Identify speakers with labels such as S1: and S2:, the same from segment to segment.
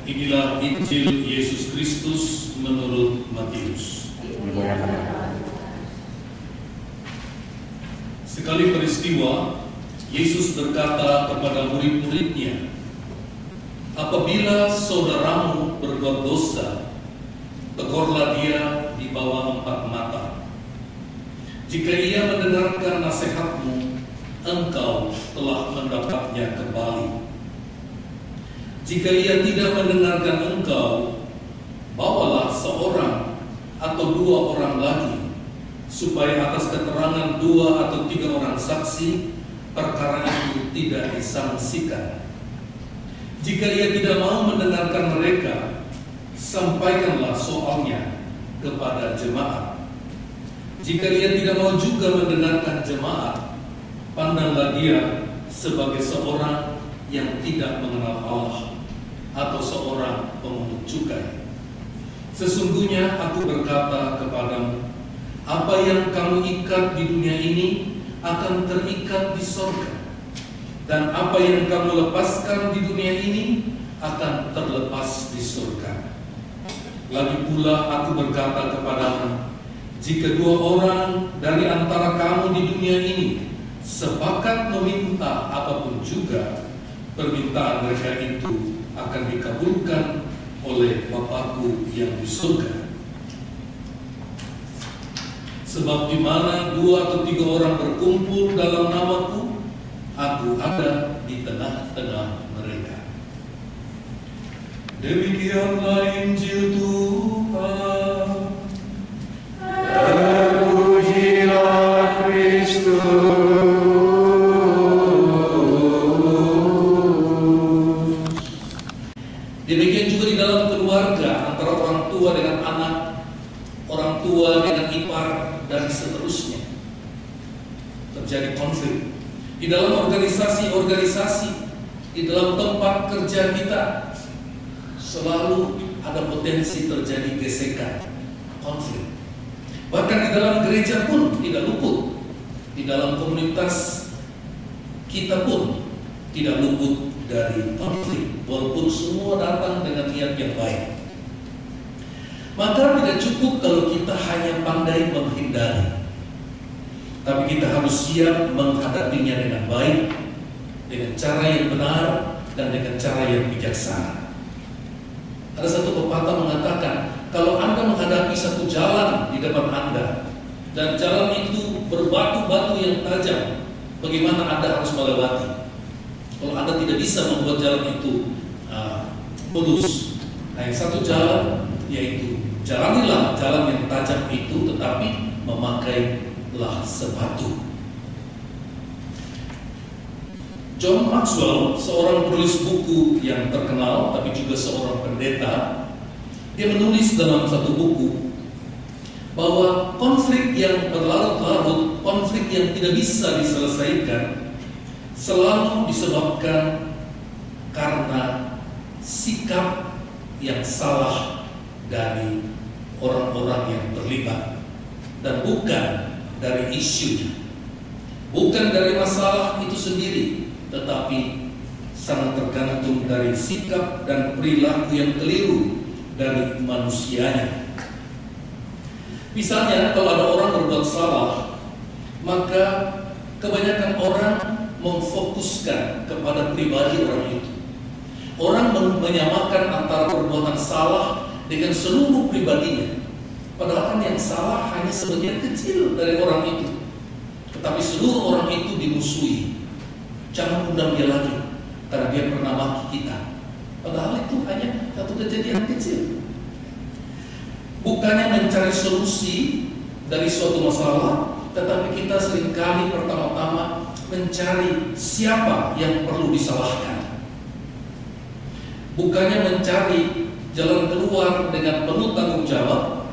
S1: Inilah Injil Yesus Kristus menurut Matius. Sekali peristiwa, Yesus berkata kepada murid-muridnya, "Apabila saudaramu berbuat dosa, tegurlah dia di bawah 4 mata. Jika ia mendengarkan nasihatmu, engkau telah mendapatnya kembali. Jika ia tidak mendengarkan engkau, bawalah seorang atau 2 orang lagi, supaya atas keterangan 2 atau 3 orang saksi, perkara itu tidak disangsikan. Jika ia tidak mau mendengarkan mereka, sampaikanlah soalnya kepada jemaat. Jika ia tidak mau juga mendengarkan jemaat, pandanglah dia sebagai seorang yang tidak mengenal Allah, atau seorang pemungut cukai. Sesungguhnya aku berkata kepadamu, apa yang kamu ikat di dunia ini akan terikat di sorga, dan apa yang kamu lepaskan di dunia ini akan terlepas di surga. Lagi pula aku berkata kepadamu, jika 2 orang dari antara kamu di dunia ini sepakat meminta apapun juga, permintaan mereka itu akan dikabulkan oleh Bapakku yang di surga. Sebab di mana 2 atau 3 orang berkumpul dalam namaku, aku ada di tengah-tengah mereka." Demikianlah Injil Tuhan.
S2: Terpujilah Kristus.
S1: Demikian juga di dalam keluarga, antara orang tua dengan anak, orang tua dengan ipar, dan seterusnya terjadi konflik. Di dalam organisasi-organisasi, di dalam tempat kerja kita, selalu ada potensi terjadi gesekan, konflik. Bahkan di dalam gereja pun tidak luput. Di dalam komunitas kita pun tidak luput dari konflik, walaupun semua datang dengan niat yang baik. Maka tidak cukup kalau kita hanya pandai menghindari, tapi kita harus siap menghadapinya dengan baik, dengan cara yang benar, dan dengan cara yang bijaksana. Ada satu pepatah mengatakan, kalau Anda menghadapi satu jalan di depan Anda, dan jalan itu berbatu-batu yang tajam, bagaimana Anda harus melewati? Kalau Anda tidak bisa membuat jalan itu mulus, nah yang satu jalan yaitu jalanilah jalan yang tajam itu, tetapi memakailah sepatu. John Maxwell, seorang penulis buku yang terkenal, tapi juga seorang pendeta, dia menulis dalam satu buku bahwa konflik yang berlarut-larut, konflik yang tidak bisa diselesaikan, selalu disebabkan karena sikap yang salah dari orang-orang yang terlibat, dan bukan dari isunya, bukan dari masalah itu sendiri, tetapi sangat tergantung dari sikap dan perilaku yang keliru dari manusianya. Misalnya, kalau ada orang berbuat salah, maka kebanyakan orang memfokuskan kepada pribadi orang itu. Orang menyamakan antara perbuatan salah dengan seluruh pribadinya. Padahal kan yang salah hanya sebagian kecil dari orang itu, tetapi seluruh orang itu dimusuhi. Jangan undang dia lagi karena dia pernah maki kita. Padahal itu hanya satu kejadian kecil. bukannya mencari solusi dari suatu masalah, tetapi kita seringkali pertama-tama mencari siapa yang perlu disalahkan. Bukannya mencari jalan keluar dengan penuh tanggung jawab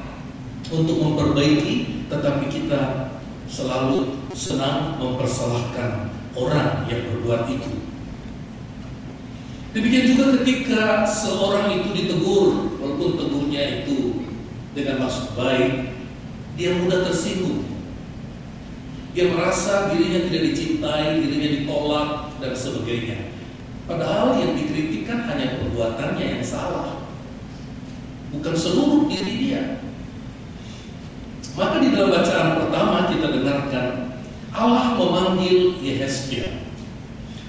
S1: untuk memperbaiki, tetapi kita selalu senang mempersalahkan orang yang berbuat itu. Demikian juga ketika seorang itu ditegur, walaupun tegurnya itu dengan maksud baik, dia mudah tersinggung. Dia merasa dirinya tidak dicintai, dirinya ditolak, dan sebagainya. Padahal yang dikritikkan hanya perbuatannya yang salah, bukan seluruh diri dia. Maka di dalam bacaan pertama kita dengarkan Allah memanggil Yehezkiel.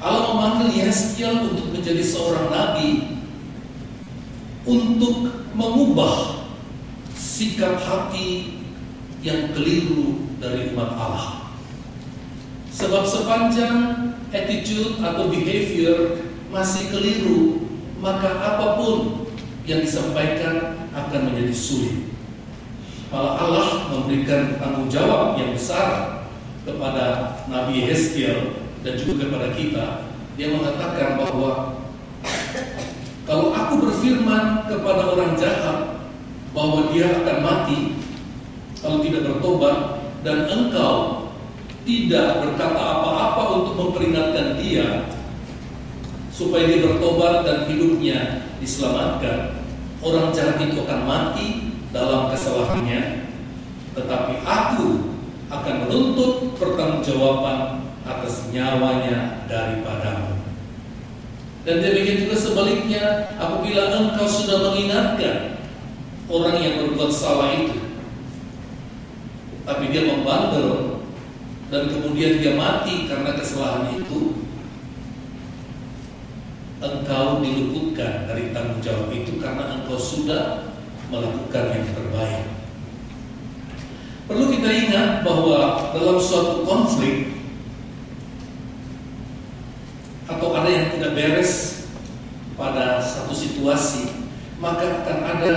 S1: Allah memanggil Yehezkiel untuk menjadi seorang nabi, untuk mengubah sikap hati yang keliru dari umat Allah. Sebab sepanjang attitude atau behavior masih keliru, maka apapun yang disampaikan akan menjadi sulit. Malah Allah memberikan tanggung jawab yang besar kepada Nabi Yehezkiel dan juga kepada kita. Dia mengatakan bahwa kalau aku berfirman kepada orang jahat bahwa dia akan mati kalau tidak bertobat, dan engkau tidak berkata apa-apa untuk memperingatkan dia supaya dia bertobat dan hidupnya diselamatkan, orang jahat itu akan mati dalam kesalahannya, tetapi aku akan menuntut pertanggungjawaban atas nyawanya daripadamu. Dan demikian juga sebaliknya, apabila engkau sudah mengingatkan orang yang berbuat salah itu, tapi dia membandel dan kemudian dia mati karena kesalahan itu, engkau diluputkan dari tanggung jawab itu karena engkau sudah melakukan yang terbaik. Perlu kita ingat bahwa dalam suatu konflik atau ada yang tidak beres pada satu situasi, maka akan ada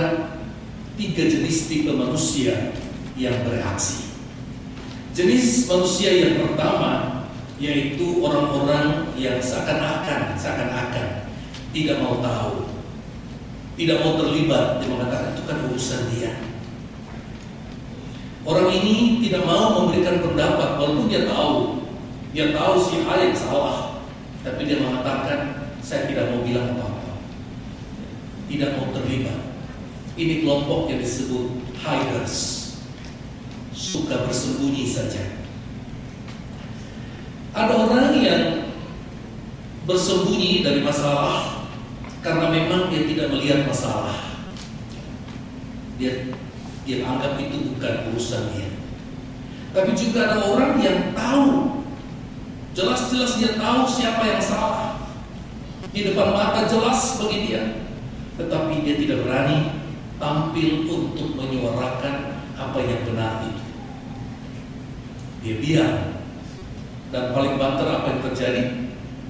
S1: 3 jenis tipe manusia yang bereaksi. Jenis manusia yang pertama yaitu orang-orang yang seakan-akan tidak mau tahu, tidak mau terlibat. Dia mengatakan itu kan urusan dia. Orang ini tidak mau memberikan pendapat walaupun dia tahu si A yang salah, tapi dia mengatakan saya tidak mau bilang apa-apa, tidak mau terlibat. Ini kelompok yang disebut hiders, suka bersembunyi saja. Ada orang yang bersembunyi dari masalah karena memang dia tidak melihat masalah. Dia anggap itu bukan urusan dia. Tapi juga ada orang yang tahu, jelas-jelas dia tahu siapa yang salah, di depan mata jelas bagi dia, tetapi dia tidak berani tampil untuk menyuarakan apa yang benar itu. Dia diam, dan paling banter apa yang terjadi,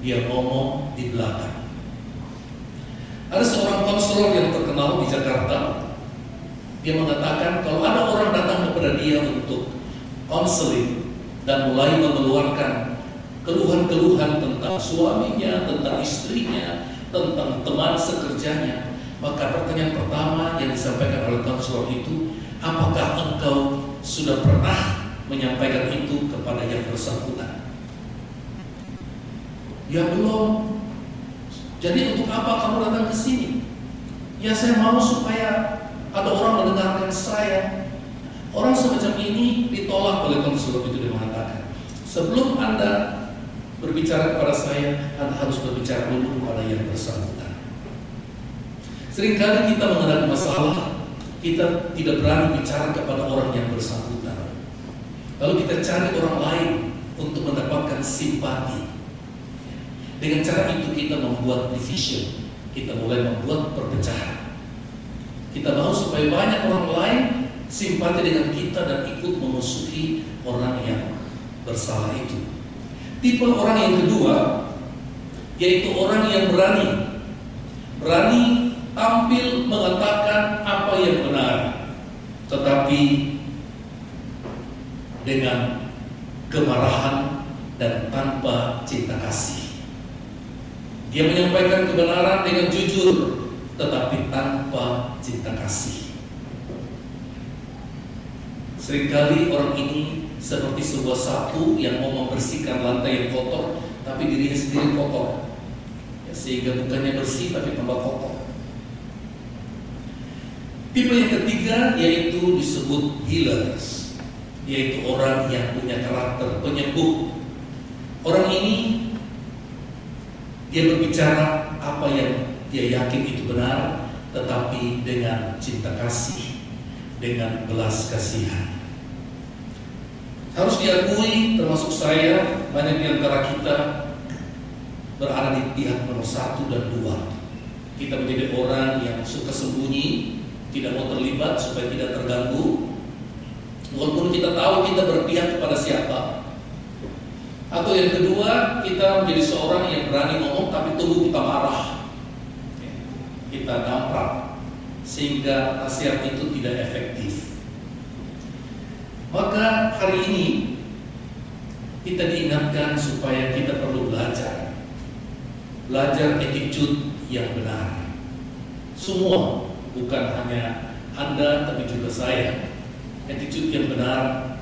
S1: dia ngomong di belakang. Ada seorang konselor yang terkenal di Jakarta. Dia mengatakan kalau ada orang datang kepada dia untuk konseling dan mulai mengeluarkan keluhan-keluhan tentang suaminya, tentang istrinya, tentang teman sekerjanya, maka pertanyaan pertama yang disampaikan oleh konselor itu, apakah engkau sudah pernah menyampaikan itu kepada yang bersangkutan? Ya belum. Jadi untuk apa kamu datang ke sini? Ya saya mau supaya ada orang mendengarkan saya. Orang semacam ini ditolak oleh konselor itu. Dia mengatakan, sebelum Anda berbicara kepada saya, Anda harus berbicara dulu kepada yang bersangkutan. Seringkali kita menghadapi masalah, kita tidak berani bicara kepada orang yang bersangkutan. Lalu kita cari orang lain untuk mendapatkan simpati. Dengan cara itu kita membuat division, kita mulai membuat perpecahan. Kita mau supaya banyak orang lain simpati dengan kita dan ikut memusuhi orang yang bersalah itu. Tipe orang yang kedua yaitu orang yang berani tampil mengatakan apa yang benar. tetapi dengan kemarahan dan tanpa cinta kasih. Dia menyampaikan kebenaran dengan jujur, tetapi tanpa cinta kasih. Seringkali orang ini seperti sebuah sapu yang mau membersihkan lantai yang kotor, tapi dirinya sendiri kotor, ya, sehingga bukannya bersih tapi tambah kotor. Tipe yang ketiga yaitu disebut healers, yaitu orang yang punya karakter penyembuh. Orang ini dia berbicara apa yang dia yakin itu benar, tetapi dengan cinta kasih, dengan belas kasihan. Harus diakui, termasuk saya, banyak di antara kita berada di pihak nomor 1 dan 2. Kita menjadi orang yang suka sembunyi, tidak mau terlibat supaya tidak terganggu, walaupun kita tahu kita berpihak kepada siapa. Atau yang kedua, kita menjadi seorang yang berani ngomong tapi tubuh kita marah, kita damprat, sehingga nasihat itu tidak efektif. Maka hari ini kita diingatkan supaya kita perlu belajar attitude yang benar. Semua, bukan hanya Anda tapi juga saya. Attitude yang benar,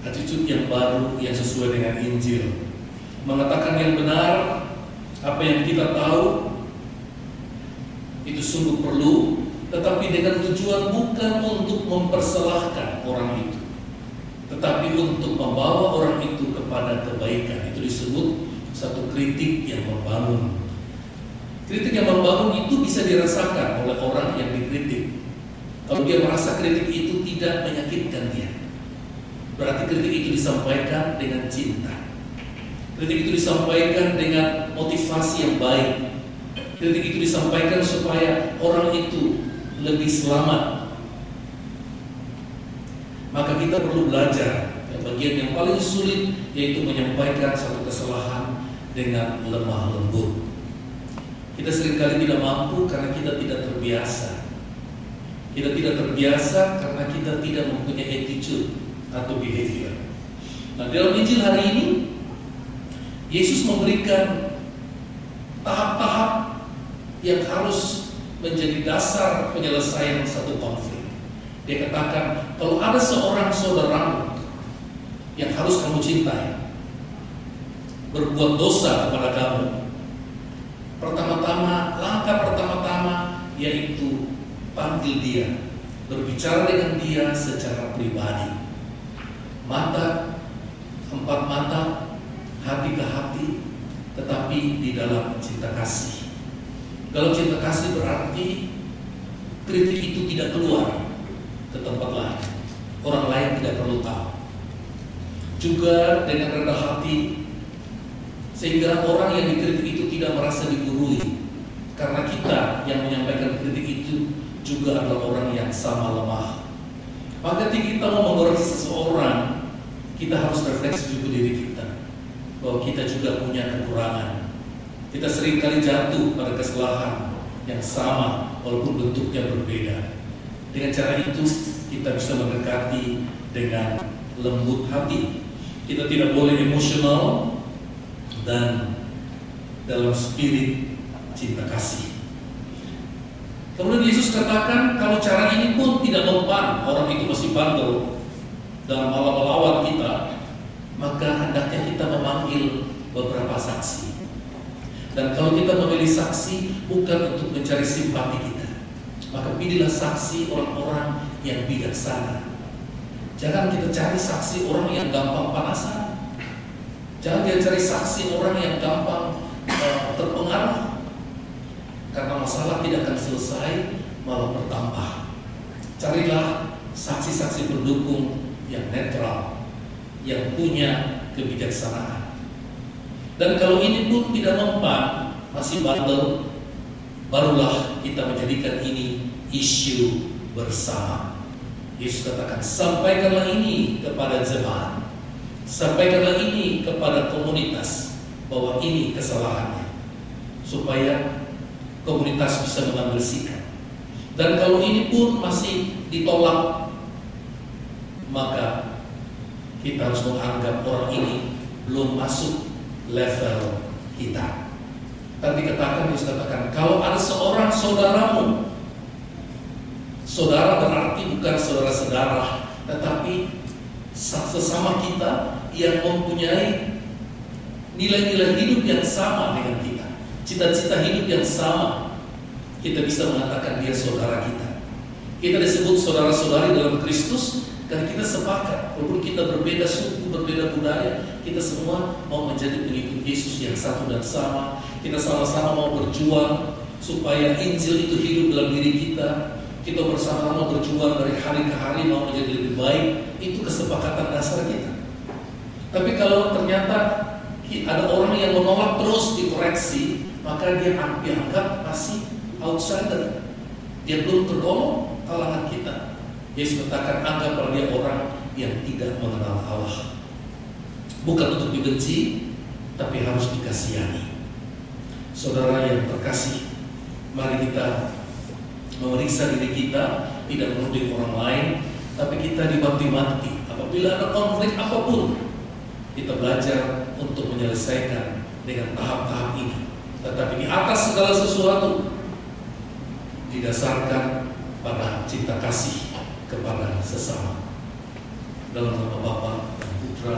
S1: attitude yang baru, yang sesuai dengan Injil. Mengatakan yang benar, apa yang kita tahu itu sungguh perlu, tetapi dengan tujuan bukan untuk mempersalahkan orang itu, tetapi untuk membawa orang itu kepada kebaikan. Itu disebut satu kritik yang membangun. Kritik yang membangun itu bisa dirasakan oleh orang yang dikritik. Kalau dia merasa kritik itu tidak menyakitkan dia, berarti kritik itu disampaikan dengan cinta. Kritik itu disampaikan dengan motivasi yang baik. Kritik itu disampaikan supaya orang itu lebih selamat. Maka kita perlu belajar. Bagian yang paling sulit yaitu menyampaikan satu kesalahan dengan lemah lembut. Kita seringkali tidak mampu karena kita tidak terbiasa. Kita tidak terbiasa karena kita tidak mempunyai attitude atau behavior. Nah, dalam Injil hari ini Yesus memberikan tahap-tahap yang harus menjadi dasar penyelesaian satu konflik. Dia katakan, kalau ada seorang saudaramu yang harus kamu cintai berbuat dosa kepada kamu, langkah pertama-tama yaitu panggil dia, berbicara dengan dia secara pribadi, empat mata, hati ke hati, tetapi di dalam cinta kasih. Dalam cinta kasih berarti kritik itu tidak keluar ke tempat lain, orang lain tidak perlu tahu. Juga dengan rendah hati, sehingga orang yang dikritik itu tidak merasa digurui, karena kita yang menyampaikan kritik itu juga adalah orang yang sama lemah. Maka ketika kita mau mengoreksi seseorang, kita harus refleksi juga diri kita, bahwa kita juga punya kekurangan. Kita seringkali jatuh pada kesalahan yang sama walaupun bentuknya berbeda. Dengan cara itu kita bisa mendekati dengan lembut hati. Kita tidak boleh emosional dan dalam spirit cinta kasih. Kemudian Yesus katakan, kalau cara ini pun tidak mempan, orang itu masih bandel dalam melawan kita, maka hendaknya kita memanggil beberapa saksi. Dan kalau kita memilih saksi bukan untuk mencari simpati kita, maka pilihlah saksi orang-orang yang bijaksana. Jangan kita cari saksi orang yang gampang panasan. Jangan kita cari saksi orang yang gampang terpengaruh, karena masalah tidak akan selesai, malah bertambah. Carilah saksi-saksi pendukung yang netral, yang punya kebijaksanaan. Dan kalau ini pun tidak mempan, masih bandel, barulah kita menjadikan ini isu bersama. Yesus katakan, sampaikanlah ini kepada jemaat, sampaikanlah ini kepada komunitas, bahwa ini kesalahannya, supaya komunitas bisa mengambil sikap. Dan kalau ini pun masih ditolak maka kita harus menganggap orang ini belum masuk level kita. Tadi dikatakan, kalau ada seorang saudaramu, saudara berarti bukan saudara-saudara, tetapi sesama kita yang mempunyai nilai-nilai hidup yang sama dengan kita, cita-cita hidup yang sama, kita bisa mengatakan dia saudara kita. Kita disebut saudara-saudari dalam Kristus karena kita sepakat, walaupun kita berbeda suku, berbeda budaya, kita semua mau menjadi pengikut Yesus yang satu dan sama. Kita sama-sama mau berjuang supaya Injil itu hidup dalam diri kita. Kita bersama-sama berjuang dari hari ke hari mau menjadi lebih baik. Itu kesepakatan dasar kita. Tapi kalau ternyata ada orang yang menolak terus dikoreksi, maka dia dianggap masih outsider. Dia belum tergolong kalangan kita. Yesus katakan, anggaplah dia orang yang tidak mengenal Allah. Bukan untuk dibenci, tapi harus dikasihani. Saudara yang terkasih, mari kita memeriksa diri kita, tidak menuding orang lain, tapi kita dibanti-banti. Apabila ada konflik apapun, kita belajar untuk menyelesaikan dengan tahap-tahap ini. Tetapi di atas segala sesuatu, didasarkan pada cinta kasih kepada sesama. Dalam nama Bapa dan Putra